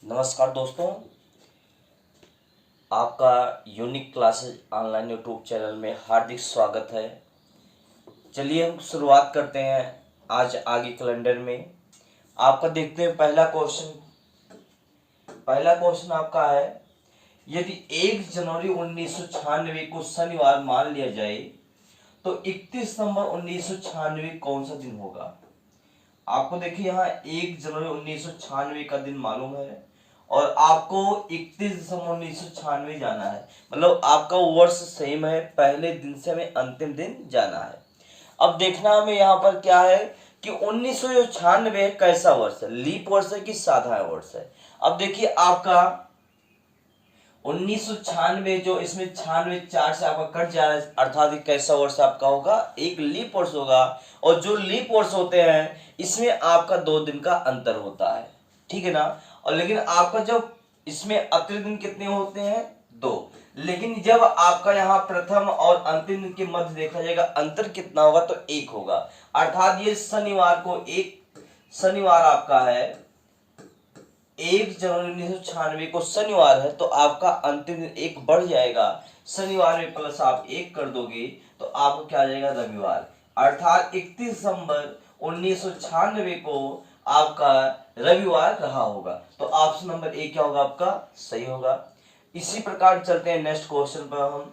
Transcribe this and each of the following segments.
नमस्कार दोस्तों, आपका unique classes online YouTube channel में हार्दिक स्वागत है। चलिए हम शुरुआत करते हैं आज आगे कैलेंडर में। आपका देखते हैं पहला क्वेश्चन आपका है, यदि 1 जनवरी 1996 को शनिवार मान लिया जाए तो 31 दिसंबर 1996 कौन सा दिन होगा। आपको देखिए यहाँ 1 जनवरी 1996 का दिन मालूम है और आपको 31 दिसंबर 1996 जाना है, मतलब आपका वर्ष सेम है, पहले दिन से हमें अंतिम दिन जाना है। अब देखना हमें यहाँ पर क्या है कि 1996 कैसा वर्ष है, लीप वर्ष है कि साधारण वर्ष है। अब देखिए आपका 1996 जो इसमें 96 4 से आपका कट जा रहा है, अर्थात कैसा वर्ष आपका होगा, एक लीप वर्ष होगा। और जो लीप वर्ष होते हैं इसमें आपका 2 दिन का अंतर होता है, ठीक है ना। और लेकिन आपका जब इसमें अतिरिक्त दिन कितने होते हैं, 2। लेकिन जब आपका यहाँ प्रथम और अंतिम दिन के मध्य देखा जाएगा अंतर कितना होगा, तो 1 होगा। अर्थात ये शनिवार आपका है 1 जनवरी 1996 को शनिवार है, तो आपका अंतिम दिन 1 बढ़ जाएगा। शनिवार में प्लस आप 1 कर दोगे तो आपको क्या आ जाएगा, रविवार। अर्थात 31 दिसंबर 1996 को आपका रविवार रहा होगा। तो ऑप्शन नंबर ए क्या होगा, आपका सही होगा। इसी प्रकार चलते हैं नेक्स्ट क्वेश्चन पर हम।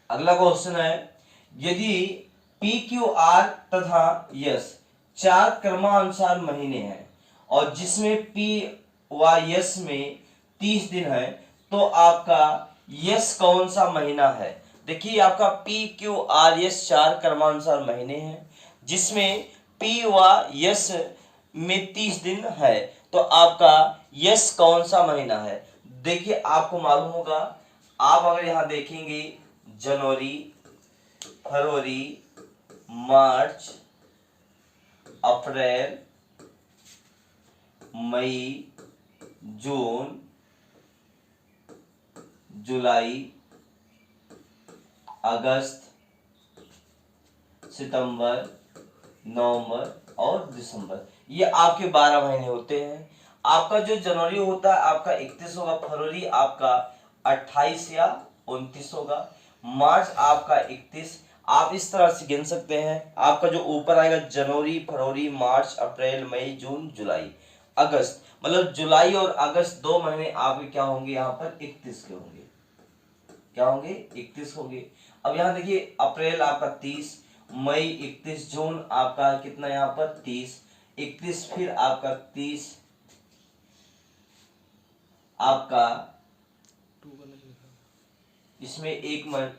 अगला क्वेश्चन है, यदि पी क्यू आर तथा यस 4 क्रमानुसार महीने हैं और जिसमें पी व यस में 30 दिन है, तो आपका यस कौन सा महीना है। देखिए आपका पी क्यू आर यस 4 क्रमानुसार महीने हैं जिसमें पी व यस में 30 दिन है, तो आपका यस कौन सा महीना है। देखिए आपको मालूम होगा, आप अगर यहां देखेंगे जनवरी, फरवरी, मार्च, अप्रैल, मई, जून, जुलाई, अगस्त, सितंबर, नवंबर और दिसंबर, ये आपके 12 महीने होते हैं। आपका जो जनवरी होता है आपका 31 होगा, फरवरी आपका 28 या 29 होगा, मार्च आपका 31। आप इस तरह से गिन सकते हैं। आपका जो ऊपर आएगा जनवरी, फरवरी, मार्च, अप्रैल, मई, जून, जुलाई, अगस्त, मतलब जुलाई और अगस्त 2 महीने आपके क्या होंगे, यहाँ पर 31 के होंगे। क्या होंगे, 31 होंगे। अब यहाँ देखिए अप्रैल आपका 30, मई 31, जून आपका कितना यहाँ पर 30, 31 फिर आपका 30 आपका, इसमें एक मंथ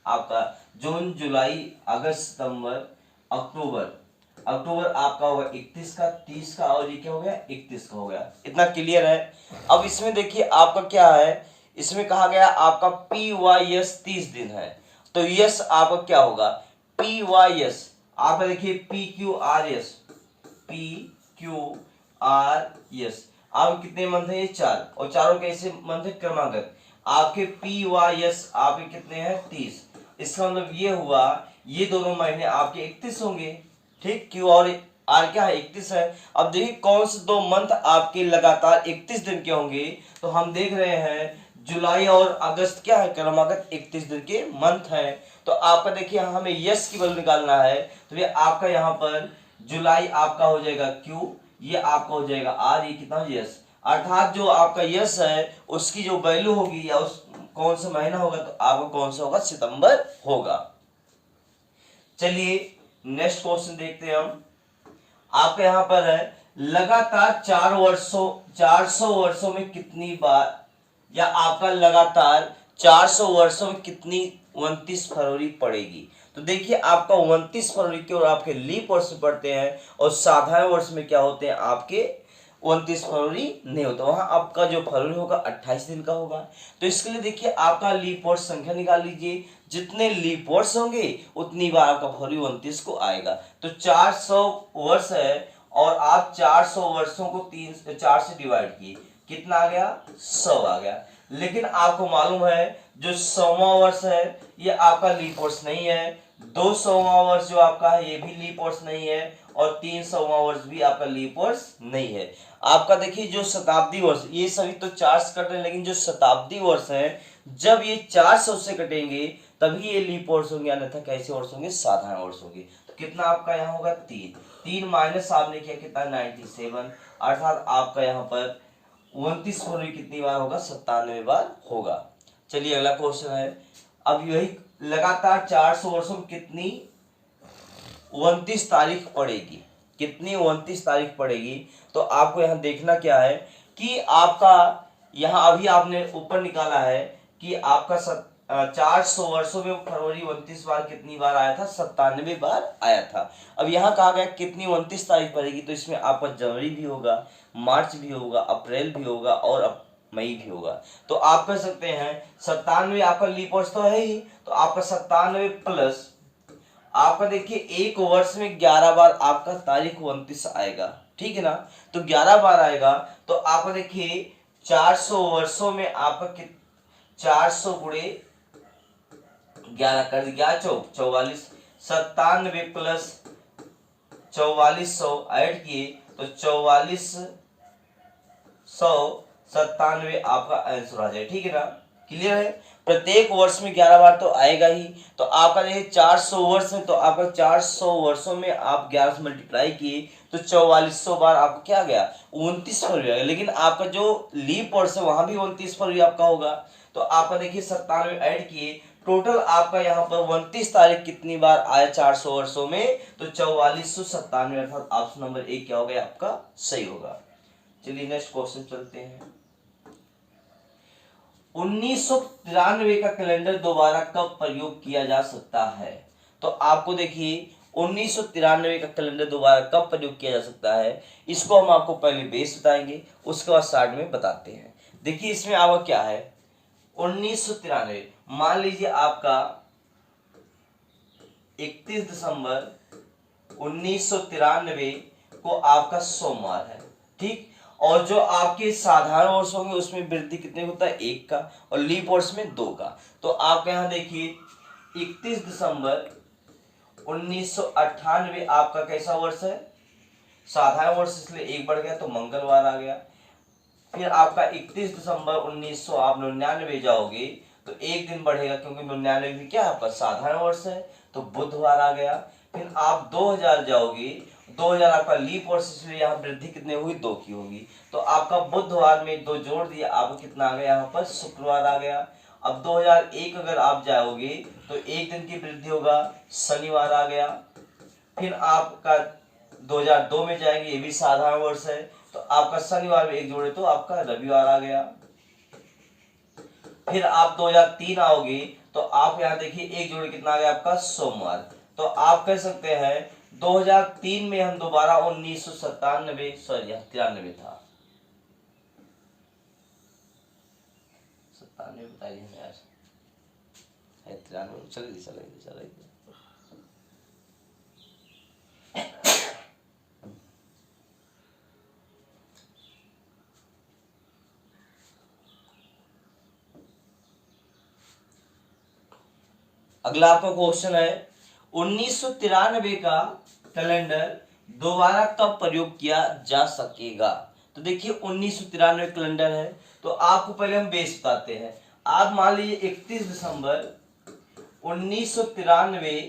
आपका जून, जुलाई, अगस्त, सितंबर, अक्टूबर आपका होगा 31 का, 30 का, और ये क्या हो गया 31 का हो गया। इतना क्लियर है। अब इसमें देखिए आपका क्या है, इसमें कहा गया आपका पी वाई एस 30 दिन है, तो यस आपका क्या होगा, पी वाई एस आपका देखिए P Q R S, P Q R S आप कितने मंथ है, ये 4, और चारों कैसे मंथ है, क्रमागत। आपके पी वाई एस आपके कितने हैं, 30। इसका मतलब ये हुआ ये दोनों महीने आपके 31 होंगे, ठीक। क्यू और आर क्या है, 31 है। अब देखिए कौन से 2 मंथ आपके लगातार 31 दिन के होंगे, तो हम देख रहे हैं जुलाई और अगस्त क्या है, क्रमागत 31 दिन के मंथ है। तो आपका देखिए हमें यस की वैल्यू निकालना है, तो ये आपका यहाँ पर जुलाई आपका हो जाएगा क्यू, ये आपका हो जाएगा आर, ये कितना यस। अर्थात जो आपका यस है उसकी जो वैल्यू होगी या उस कौन सा महीना होगा, तो आपका कौन सा होगा, सितंबर होगा। चलिए नेक्स्ट क्वेश्चन देखते हैं हम। आपके यहां पर है, लगातार 400 वर्षों में कितनी बार, या आपका लगातार 400 वर्षों में कितनी 29 फरवरी पड़ेगी। तो देखिए आपका 29 फरवरी के और आपके लीप वर्ष में पड़ते हैं, और साधारण वर्ष में क्या होते हैं आपके 29 फरवरी नहीं होता, वहां आपका जो फरवरी होगा 28 दिन का होगा। तो इसके लिए देखिए आपका लीप वर्ष संख्या निकाल लीजिए, जितने लीप वर्ष होंगे उतनी बार आपका फरवरी 29 को आएगा। तो 400 वर्ष है और आप 400 वर्षों को 4 से डिवाइड किए, कितना आ गया, 100 आ गया। लेकिन आपको मालूम है जो 100वां वर्ष है ये आपका लीप वर्ष नहीं है, 200वां वर्ष जो आपका है ये भी लीप वर्ष नहीं है, और 300वां वर्ष भी आपका लीप वर्ष नहीं है। आपका देखिए जो शताब्दी वर्ष, ये सभी तो 4 से कट रहे हैं, लेकिन जो शताब्दी वर्ष है जब ये 400 से कटेंगे तभी ये लीप वर्ष होंगे, अन्यथा कैसे वर्ष होंगे, साधारण वर्ष होंगे। तो कितना आपका यहाँ होगा 3 माइनस आपने किया कितना 97, अर्थात आपका यहाँ पर 29 फरवरी कितनी बार होगा, 97 बार होगा। चलिए अगला क्वेश्चन है। अब यही लगातार 400 वर्षों में कितनी 29 तारीख पड़ेगी, कितनी 29 तारीख पड़ेगी। तो आपको यहाँ देखना क्या है कि आपका यहाँ अभी आपने ऊपर निकाला है कि आपका 400 वर्षों में फरवरी 29 बार कितनी बार आया था, 97 बार आया था। अब यहाँ कहा गया कितनी 29 तारीख पड़ेगी, तो इसमें आपका जनवरी भी होगा, मार्च भी होगा, अप्रैल भी होगा और मई भी होगा। तो आप कह सकते हैं 97 आपका लीप वर्ष तो है ही, तो आपका 97 प्लस आपका देखिए एक वर्ष में 11 बार आपका तारीख 29 आएगा, ठीक है ना। तो 11 बार आएगा, तो आपका देखिए 400 वर्षों में आपका 400 गुणे 11 कर दिया 44, 97 प्लस 4400 ऐड किए तो 4497 आपका आंसर आ जाए, ठीक है ना। क्लियर है। प्रत्येक वर्ष में 11 बार तो आएगा ही। तो आपका देखिए 400 वर्ष में, तो आपका 400 वर्षों में आप 11 से मल्टीप्लाई किए तो 4400 बार आपको क्या आ गया, 29 फरवरी आ गया। लेकिन आपका जो लीप वर्ष है वहां भी 29 फरवरी आपका होगा। तो आपका देखिए 97 ऐड किए, टोटल आपका यहाँ पर 29 तारीख कितनी बार आया 400 वर्षों में, तो 4497, अर्थात ऑप्शन नंबर 1 क्या हो गया आपका सही होगा। चलिए नेक्स्ट क्वेश्चन चलते हैं। 1993 का कैलेंडर दोबारा कब प्रयोग किया जा सकता है। तो आपको देखिए 1993 का कैलेंडर दोबारा कब प्रयोग किया जा सकता है, इसको हम आपको पहले बेस बताएंगे, उसके बाद साइड में बताते हैं। देखिए इसमें आपका क्या है 1993, मान लीजिए आपका 31 दिसंबर 1993 को आपका सोमवार है, ठीक। और जो आपके साधारण वर्ष होंगे उसमें वृद्धि कितने होता है 1 का, और लीप वर्ष में 2 का। तो आप यहाँ देखिए 31 दिसंबर 1998 आपका कैसा वर्ष है, साधारण वर्ष, इसलिए 1 बढ़ गया तो मंगलवार आ गया। फिर आपका 31 दिसंबर 1999 जाओगे तो 1 दिन बढ़ेगा, क्योंकि 99 भी क्या है आपका साधारण वर्ष है, तो बुधवार आ गया। फिर आप 2000 जाओगे, 2000 आपका लीप वर्ष, इसलिए यहाँ वृद्धि कितने हुई 2 की होगी। तो आपका बुधवार में 2 जोड़ दिया, आपको कितना आ गया यहाँ पर शुक्रवार आ गया। अब 2001 अगर आप जाओगे तो 1 दिन की वृद्धि होगा, शनिवार आ गया। फिर आपका 2002 में जाएंगे, ये भी साधारण वर्ष है, तो आपका शनिवार में 1 जोड़े तो आपका रविवार आ गया। फिर आप 2003 आओगे तो आप यहाँ देखिए 1 जोड़े कितना आ गया आपका सोमवार। तो आप कह सकते हैं 2003 में हम दोबारा 1997 सॉरी 93 था, 97 बताइए यार, 93 चलेगी। अगला आपका क्वेश्चन है 1993 का कैलेंडर दोबारा कब प्रयोग किया जा सकेगा। तो देखिए 1993 कैलेंडर है, तो आपको पहले हम बेस बताते हैं। आप मान लीजिए 31 दिसंबर 1993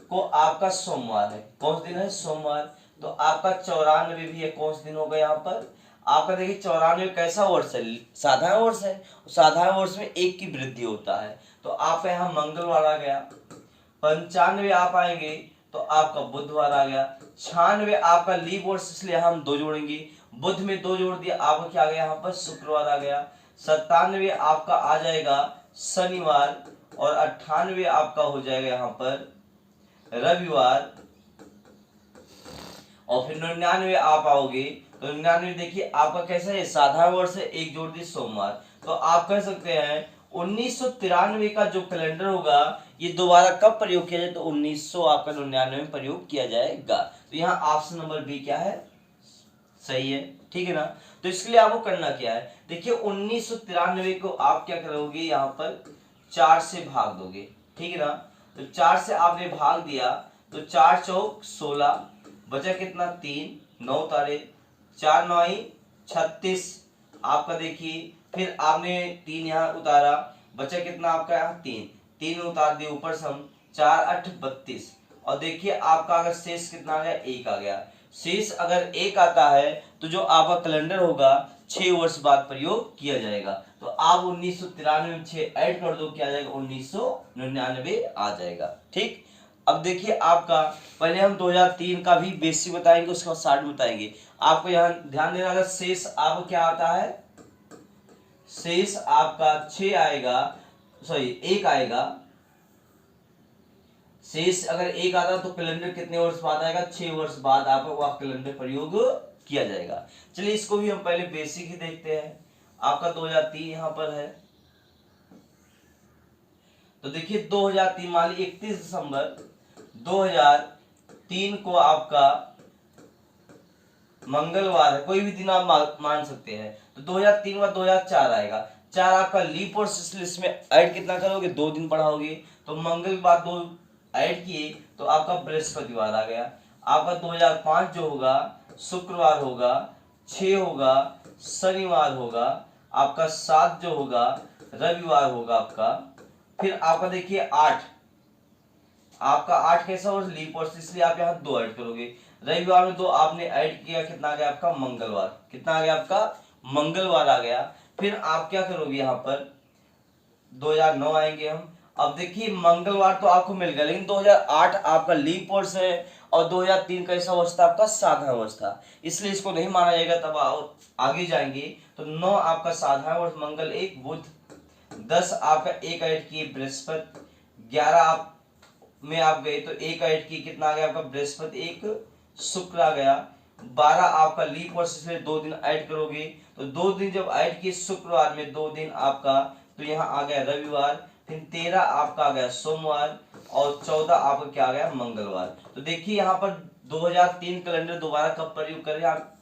को आपका सोमवार है, कौन सा दिन है सोमवार। तो आपका 94 भी है, कौन सा दिन होगा यहाँ पर आपका देखिए 94 कैसा वर्ष है, साधारण वर्ष है। साधारण वर्ष में 1 की वृद्धि होता है, तो आपका यहाँ मंगलवार आ गया। 95 आप आएंगे तो आपका बुधवार आ गया। 96 आपका लीप वर्ष, इसलिए हम 2 जोड़ेंगे, बुध में 2 जोड़ दिया, आपका क्या आ गया यहाँ पर शुक्रवार आ गया। 97 आपका आ जाएगा शनिवार, और 98 आपका हो जाएगा यहाँ पर रविवार। और फिर 99 आप आओगे तो 99 देखिए आपका कैसा है, साधारण वर्ष है, 1 जोड़ दी सोमवार। तो आप कह सकते हैं 1993 का जो कैलेंडर होगा ये दोबारा कब प्रयोग किया जाए, तो 1900 आपका 99 में प्रयोग किया जाएगा। तो यहाँ ऑप्शन नंबर बी क्या है सही है, ठीक है ना। तो इसके लिए आपको करना क्या है, देखिए 1993 को आप क्या करोगे यहाँ पर 4 से भाग दोगे, ठीक है ना। तो 4 से आपने भाग दिया तो 4 चौक 16, बचा कितना 3, 9 तारे 4 9 36 आपका। देखिए फिर आपने 3 यहाँ उतारा, बचा कितना आपका यहाँ 3, 3 उतार दिए ऊपर से हम, 4 8 32 और देखिए आपका अगर शेष कितना आ गया 1 आ गया। शेष अगर 1 आता है तो जो आपका कैलेंडर होगा 6 वर्ष बाद प्रयोग किया जाएगा। तो आप 1993 में 6 ऐड कर दो, क्या आ जाएगा 1999 आ जाएगा। ठीक, अब देखिए आपका पहले हम 2003 का भी बेसिक बताएंगे, उसके बाद 60 बताएंगे। आपको यहाँ ध्यान देना, अगर शेष आपका क्या आता है, शेष आपका 6 आएगा, सॉरी 1 आएगा। शेष अगर 1 आता तो कैलेंडर कितने वर्ष बाद आएगा, 6 वर्ष बाद आपका वह कैलेंडर प्रयोग किया जाएगा। चलिए इसको भी हम पहले बेसिक ही देखते हैं। आपका 2003 यहां पर है, तो देखिए 2003 मान ली 31 दिसंबर 2003 को आपका मंगलवार है, कोई भी दिन आप मान सकते हैं। तो 2003 बाद 2004 आएगा, 4 आपका लीप और इसमें ऐड कितना करोगे, 2 दिन पढ़ाओगे। तो मंगल बाद 2 ऐड किए तो आपका बृहस्पतिवार आ गया। आपका 2005 जो होगा शुक्रवार होगा, 6 होगा शनिवार होगा, आपका 7 जो होगा रविवार होगा आपका। फिर आपका देखिए 8, आपका 8 कैसा हो लीप वर्ष, इसलिए आप यहाँ 2 ऐड करोगे। रविवार में 2 आपने ऐड किया, कितना आ गया आपका मंगलवार, कितना आ गया आपका मंगलवार आ गया। फिर आप क्या करोगे यहाँ पर 2009 आएंगे हम। अब देखिए मंगलवार तो आपको मिल गया, लेकिन 2008 आपका लीप वर्ष है और 2003 कैसा वर्ष था आपका साधारण वर्ष था, इसलिए इसको नहीं माना जाएगा। तब आगे जाएंगे तो 9 आपका साधारण वर्ष, मंगल 1 बुध, 10 आपका 1 ऐड किए बृहस्पति, 11 आप में आप गए तो 1 ऐड किए, कितना आ गया आपका बृहस्पति 1 शुक्र आ गया। 12 आपका लीप वर्ष, इसलिए 2 दिन ऐड करोगे, तो 2 दिन जब ऐड किए शुक्रवार में 2 दिन आपका, तो यहाँ आ गया रविवार। फिर 13 आपका आ गया सोमवार और 14 आपका क्या आ गया मंगलवार। तो देखिए यहाँ पर 2003 कैलेंडर दोबारा कब प्रयोग करें आप,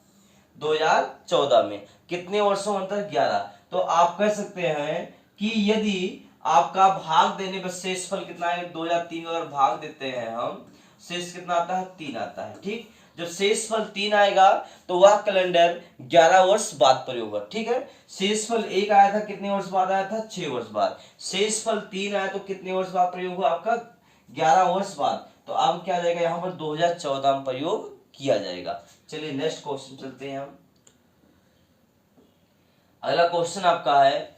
2014 में। कितने वर्षों में अंतर, 11। तो आप कह सकते हैं कि यदि आपका भाग देने पर शेषफल कितना है, 2003 अगर भाग देते हैं हम, शेष कितना आता है 3 आता है। ठीक, जब शेषफल 3 आएगा तो वह कैलेंडर 11 वर्ष बाद प्रयोग होगा। ठीक है, शेषफल 1 आया था, कितने वर्ष बाद आया था 6 वर्ष बाद। शेषफल 3 आया तो कितने वर्ष बाद प्रयोग हुआ आपका 11 वर्ष बाद। तो अब क्या जाएगा यहाँ पर 2014 में प्रयोग किया जाएगा। चलिए नेक्स्ट क्वेश्चन चलते हैं हम। अगला क्वेश्चन आपका है,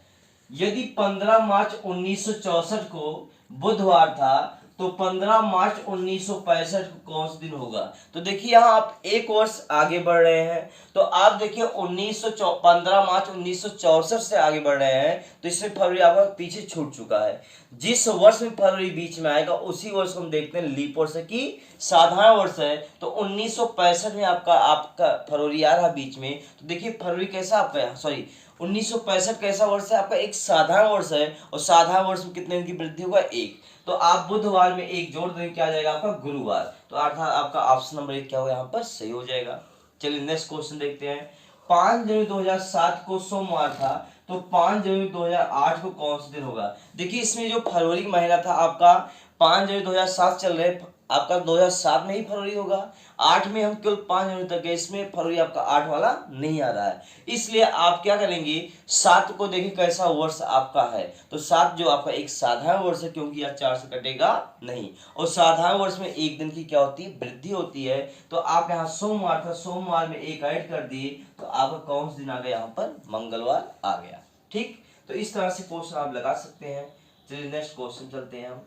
यदि 15 मार्च 1964 को बुधवार था तो 15 मार्च 1965 को कौन सा दिन होगा। तो देखिए यहाँ आप 1 वर्ष आगे बढ़ रहे हैं, तो आप देखिए 15 मार्च 1964 से आगे बढ़ रहे हैं, तो इसमें फरवरी आपका पीछे छूट चुका है। जिस वर्ष में फरवरी बीच में आएगा उसी वर्ष को हम देखते हैं लीप वर्ष की साधारण वर्ष है। तो 1965 में आपका फरवरी आ रहा बीच में, तो देखिए फरवरी कैसा आपका, सॉरी 1965 कैसा वर्ष है आपका, एक साधारण वर्ष है, और साधारण वर्ष में कितने दिन की वृद्धि होगा 1। तो आप बुधवार में 1 जोड़ देंगे, क्या आ जाएगा आपका गुरुवार। तो अर्थात आपका ऑप्शन नंबर 1 क्या होगा यहाँ पर सही हो जाएगा। चलिए नेक्स्ट क्वेश्चन देखते हैं। 5 जनवरी 2007 को सोमवार था, तो 5 जनवरी 2008 को कौन सा दिन होगा। देखिए इसमें जो फरवरी महीना था आपका 5 जनवरी 2007 चल रहे, आपका 2007 में ही फरवरी होगा। 8 में हम केवल 5 जनवरी तक गए, इसमें फरवरी आपका 8 वाला नहीं आ रहा है, इसलिए आप क्या करेंगे 7 को देखिए कैसा वर्ष आपका है। तो 7 जो आपका एक साधारण वर्ष है, क्योंकि यह 4 से कटेगा नहीं, और साधारण वर्ष में 1 दिन की क्या होती है वृद्धि होती है। तो आप यहाँ सोमवार था, सोमवार में 1 ऐड कर दिए, तो आपका कौन सा दिन आ गया यहाँ पर मंगलवार आ गया। ठीक, तो इस तरह से क्वेश्चन आप लगा सकते हैं। चलिए नेक्स्ट क्वेश्चन चलते हैं हम।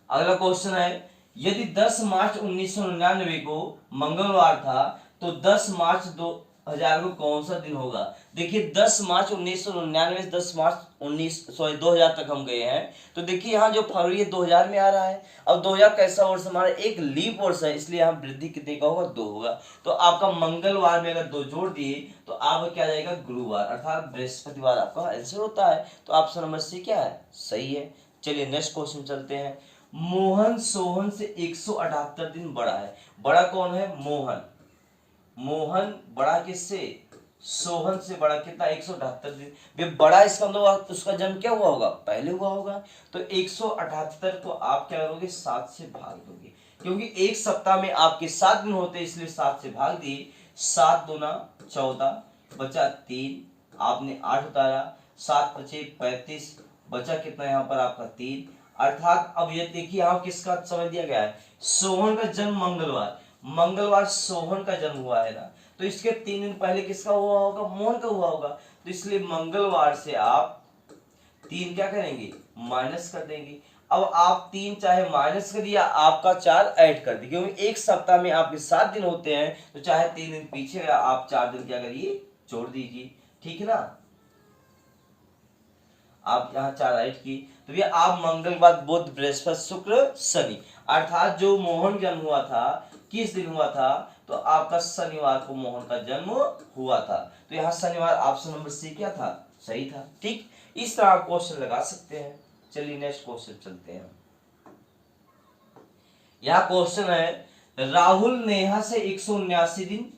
अगला क्वेश्चन है, यदि 10 मार्च 1999 को मंगलवार था तो 10 मार्च 2000 को कौन सा दिन होगा। देखिए 10 मार्च 1999 से 10 मार्च 2000 तक हम गए हैं, तो देखिए यहाँ जो फरवरी 2000 में आ रहा है। अब 2000 कैसा वर्ष हमारा एक लीप वर्ष है, इसलिए यहाँ वृद्धि कितने का होगा 2 होगा। तो आपका मंगलवार में अगर 2 जोड़ दिए तो आपका क्या जाएगा गुरुवार, अर्थात बृहस्पतिवार आपका आंसर होता है। तो ऑप्शन नंबर सी क्या है सही है। चलिए नेक्स्ट क्वेश्चन चलते हैं। मोहन सोहन से 178 दिन बड़ा है। बड़ा कौन है मोहन, मोहन बड़ा किससे सोहन से बड़ा कितना 178 दिन। वे बड़ा इसका मतलब उसका जन्म क्या हुआ होगा, पहले हुआ होगा। तो 178 को आप क्या करोगे, 7 से भाग दोगे, क्योंकि एक सप्ताह में आपके 7 दिन होते हैं, इसलिए 7 से भाग दिए। 7 दूना 14 बचा 3, आपने 8 उतारा, 7 पचे 35, बचा कितना यहाँ पर आपका 3। अर्थात अब ये देखिए यहाँ किसका समय दिया गया है, सोहन का जन्म मंगलवार, मंगलवार सोहन का जन्म हुआ है ना, तो इसके 3 दिन पहले किसका हुआ होगा, मोहन का हुआ होगा। तो इसलिए मंगलवार से आप 3 क्या करेंगे, माइनस कर देंगे। अब आप 3 चाहे माइनस कर दिया, आपका 4 ऐड कर दिए, क्योंकि एक सप्ताह में आपके 7 दिन होते हैं, तो चाहे 3 दिन पीछे या आप 4 दिन क्या करिए, जोड़ दीजिए, ठीक है ना। आप यहाँ 4 ऐड की, तो ये आप मंगलवार बुध बृहस्पति शुक्र शनि, अर्थात जो मोहन जन्म हुआ था किस दिन हुआ था, तो आपका शनिवार को मोहन का जन्म हुआ था। तो यहाँ शनिवार ऑप्शन नंबर सी क्या था, सही था। ठीक, इस तरह आप क्वेश्चन लगा सकते हैं। चलिए नेक्स्ट क्वेश्चन चलते हैं। यह क्वेश्चन है, राहुल नेहा से 179 दिन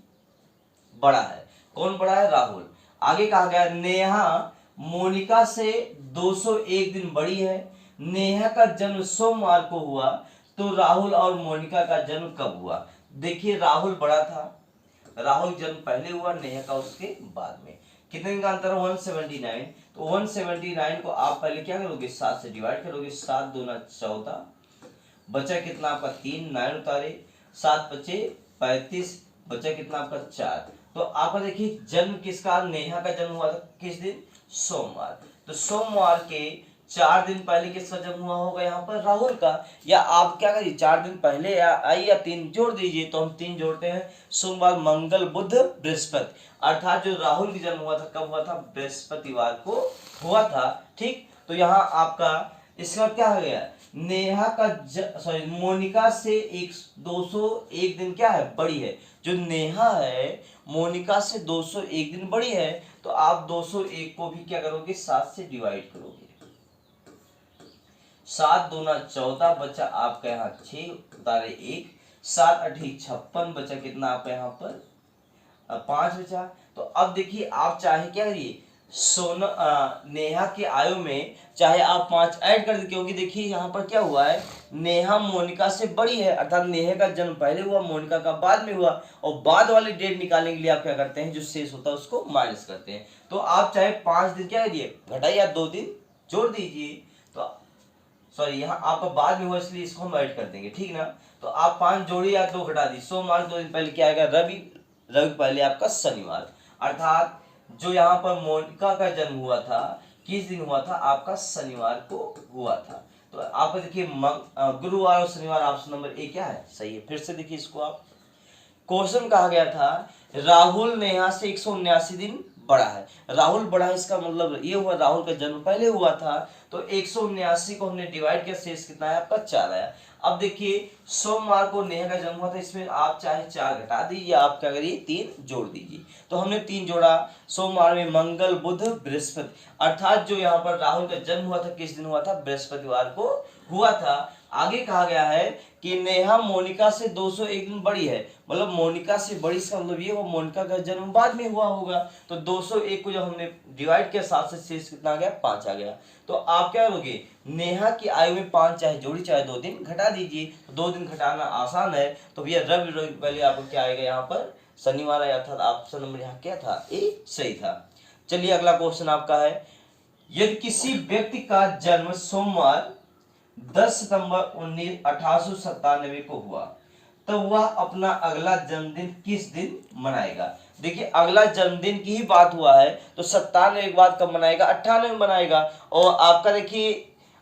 बड़ा है। कौन बड़ा है, राहुल। आगे कहा गया नेहा मोनिका से 201 दिन बड़ी है। नेहा का जन्म सोमवार को हुआ, तो राहुल और मोनिका का जन्म कब हुआ। देखिए राहुल बड़ा था, राहुल जन्म पहले हुआ, नेहा का उसके बाद में। कितने दिन का अंतर है, 179। तो 179 को आप पहले क्या करोगे, 7 से डिवाइड करोगे। 7 दूना 14, बचा कितना आपका 3, 9 उतारे, 7 बचे 35, बचा कितना आपका 4। तो आपका देखिए जन्म किसका, नेहा का जन्म हुआ था किस दिन, सोमवार। तो सोमवार के 4 दिन पहले किसका जन्म हुआ होगा, यहाँ पर राहुल का। या आप क्या करिए, 4 दिन पहले या आई या 3 जोड़ दीजिए। तो हम 3 जोड़ते हैं, सोमवार मंगल बुध बृहस्पति, अर्थात जो राहुल का जन्म हुआ था कब हुआ था, बृहस्पतिवार को हुआ था। ठीक, तो यहाँ आपका इसका क्या हो गया, नेहा का सॉरी मोनिका से 201 दिन क्या है, बड़ी है। जो नेहा है मोनिका से 201 दिन बड़ी है, तो आप 201 को भी क्या करोगे, 7 से डिवाइड करोगे। 7 दूना 14, बचा आपका यहाँ 6 उतारे 1, 7 8 56, बचा कितना आपका यहाँ पर 5 बचा। तो अब देखिए आप चाहे क्या करिए, नेहा की आयु में चाहे आप 5 ऐड कर दीजिए, क्योंकि देखिए यहाँ पर क्या हुआ है, नेहा मोनिका से बड़ी है, अर्थात नेहा का जन्म पहले हुआ, मोनिका का बाद में हुआ। और बाद वाली डेट निकालने के लिए आप क्या करते हैं, जो शेष होता है उसको माइनस करते हैं। तो आप चाहे 5 दिन क्या करिए, घटाइए, या 2 दिन जोड़ दीजिए। तो सॉरी यहाँ आपका बाद में हुआ, इसलिए इसको हम ऐड कर देंगे, ठीक ना। तो आप 5 जोड़िए या 2 घटा दी। सोमवार 2 दिन पहले क्या आएगा, रवि पहले आपका शनिवार, अर्थात जो यहाँ पर मोनिका का जन्म हुआ था किस दिन हुआ था, आपका शनिवार को हुआ था। तो आप देखिए गुरुवार और शनिवार ऑप्शन नंबर ए क्या है, सही है। फिर से देखिए इसको आप, क्वेश्चन कहा गया था राहुल नेहा से 179 दिन बड़ा है। राहुल बड़ा है, इसका मतलब ये हुआ राहुल का जन्म पहले हुआ था, तो 179 को हमने डिवाइड किया, शेष कितना है आपका 4 आया। अब देखिए सोमवार को नेहा का जन्म हुआ था, इसमें आप चाहे 4 घटा दीजिए, आप क्या करिए 3 जोड़ दीजिए। तो हमने 3 जोड़ा, सोमवार में मंगल बुध बृहस्पति, अर्थात जो यहाँ पर राहुल का जन्म हुआ था किस दिन हुआ था, बृहस्पतिवार को हुआ था। आगे कहा गया है कि नेहा मोनिका से 201 दिन बड़ी है, मतलब मोनिका से बड़ी, इसका मतलब ये वो मोनिका का जन्म बाद में हुआ होगा। तो 201 को जब हमने डिवाइड किया 7 से, शेष कितना आ गया, 5 आ गया। तो आप क्या करोगे, नेहा की आयु में 5 चाहे जोड़ी चाहे 2 दिन घटा दीजिए। तो 2 दिन घटाना आसान है, तो भैया रवि पहले आपको क्या आएगा, यहाँ पर शनिवार आया था। ऑप्शन नंबर यहाँ क्या था, ए सही था। चलिए अगला क्वेश्चन आपका है, यदि किसी व्यक्ति का जन्म सोमवार 10 सितंबर 1897 को हुआ, तो वह अपना अगला जन्मदिन किस दिन मनाएगा। देखिए अगला जन्मदिन की ही बात हुआ है, तो 97 के बाद कब मनाएगा, 98 में मनाएगा। और आपका देखिए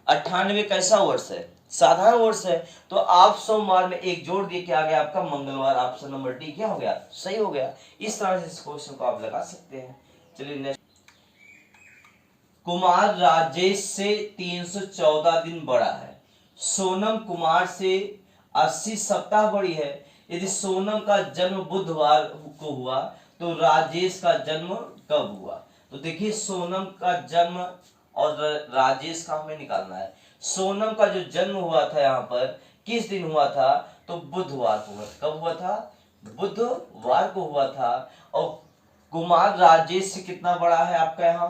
98 कैसा वर्ष है, साधारण वर्ष है। तो आप सोमवार में 1 जोड़ दिए, क्या आ गया आपका मंगलवार, ऑप्शन नंबर डी क्या हो गया, सही हो गया। इस तरह से इस क्वेश्चन को आप लगा सकते हैं। चलिए नेक्स्ट, कुमार राजेश से 314 दिन बड़ा है। सोनम कुमार से 80 सप्ताह बड़ी है। यदि सोनम का जन्म बुधवार को हुआ, तो राजेश का जन्म कब हुआ। तो देखिए सोनम का जन्म और राजेश का हमें निकालना है। सोनम का जो जन्म हुआ था यहाँ पर किस दिन हुआ था, तो बुधवार को हुआ। कब हुआ था, बुधवार को हुआ था। और कुमार राजेश से कितना बड़ा है आपका यहाँ?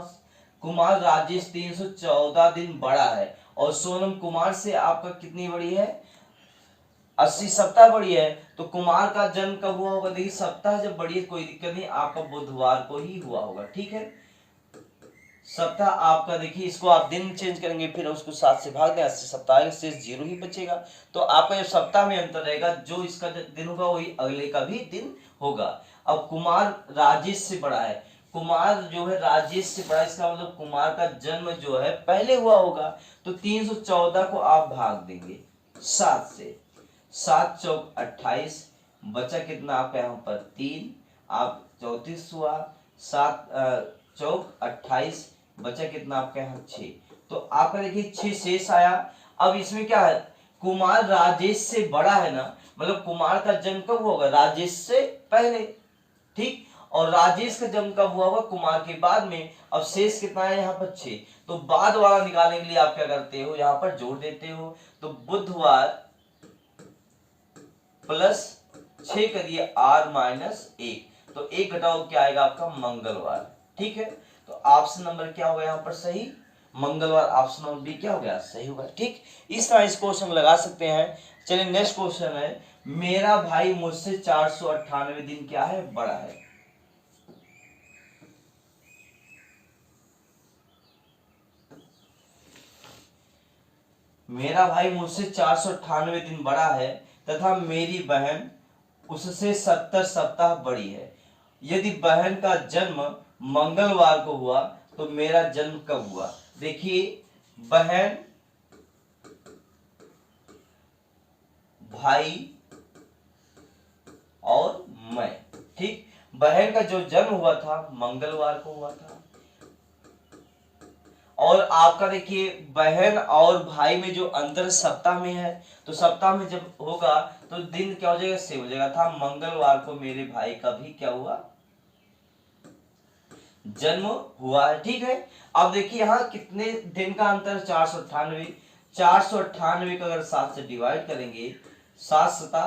कुमार राजेश 314 दिन बड़ा है। और सोनम कुमार से आपका कितनी बड़ी है? 80 सप्ताह बड़ी है। तो कुमार का जन्म कब हुआ होगा? देखिए सप्ताह जब बड़ी है कोई दिक्कत नहीं, आपका बुधवार को ही हुआ होगा। ठीक है, सप्ताह आपका देखिए, इसको आप दिन चेंज करेंगे फिर उसको 7 से भाग दें, 80 सप्ताह के शेष 0 ही बचेगा। तो आपका जो सप्ताह में अंतर रहेगा, जो इसका दिन होगा वही अगले का भी दिन होगा। अब कुमार राजेश से बड़ा है, कुमार जो है राजेश से बड़ा, इसका मतलब कुमार का जन्म जो है पहले हुआ होगा। तो 314 को आप भाग देंगे 7 से, 7 चौक 28, बचा कितना आपका यहाँ पर 3, आप 34 हुआ, 7 चौक 28, बचा कितना आपका यहाँ 6। तो आपका देखिए 6 शेष आया। अब इसमें क्या है, कुमार राजेश से बड़ा है ना, मतलब कुमार का जन्म कब होगा? राजेश से पहले, ठीक। और राजेश का जन्म कब हुआ होगा? कुमार के बाद में। अब शेष कितना है यहाँ पर 6। तो बाद वाला निकालने के लिए आप क्या करते हो, यहाँ पर जोड़ देते हो। तो बुधवार प्लस 6 करिए r माइनस 1, तो 1 घटाओ क्या आएगा आपका? मंगलवार। ठीक है, तो ऑप्शन नंबर क्या होगा यहाँ पर सही? मंगलवार। ऑप्शन नंबर बी क्या हो गया? सही होगा। ठीक, इस तरह इस क्वेश्चन लगा सकते हैं। चलिए नेक्स्ट क्वेश्चन है, मेरा भाई मुझसे 498 दिन क्या है? बड़ा है। मेरा भाई मुझसे 498 दिन बड़ा है तथा मेरी बहन उससे 70 सप्ताह बड़ी है। यदि बहन का जन्म मंगलवार को हुआ तो मेरा जन्म कब हुआ? देखिए बहन, भाई और मैं, ठीक। बहन का जो जन्म हुआ था मंगलवार को हुआ था। और आपका देखिए बहन और भाई में जो अंतर सप्ताह में है, तो सप्ताह में जब होगा तो दिन क्या हो जाएगा? सेम हो जाएगा। था मंगलवार को मेरे भाई का भी क्या हुआ? जन्म हुआ है। ठीक है, अब देखिए यहाँ कितने दिन का अंतर? 498। 498 का अगर 7 से डिवाइड करेंगे, 7 सता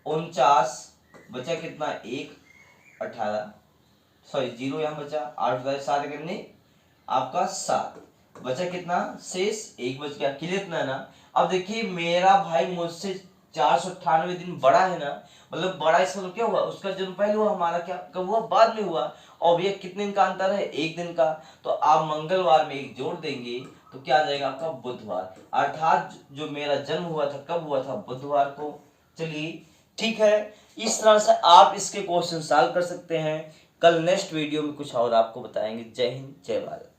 49, बचा कितना? 1, 18, सॉरी 0 यहाँ बचा, 8 7 करने आपका 7, बचा कितना? शेष 1 बच गया। क्लियर इतना है ना? अब देखिए मेरा भाई मुझसे 498 दिन बड़ा है ना, मतलब बड़ा इसका मतलब क्या हुआ? उसका जन्म पहले हुआ, हमारा क्या कब हुआ? बाद में हुआ। और भैया कितने दिन का अंतर है? 1 दिन का। तो आप मंगलवार में 1 जोड़ देंगे तो क्या आ जाएगा आपका? बुधवार। अर्थात जो मेरा जन्म हुआ था कब हुआ था? बुधवार को। चलिए ठीक है, इस तरह से आप इसके क्वेश्चन सॉल्व कर सकते हैं। कल नेक्स्ट वीडियो में कुछ और आपको बताएंगे। जय हिंद, जय भारत।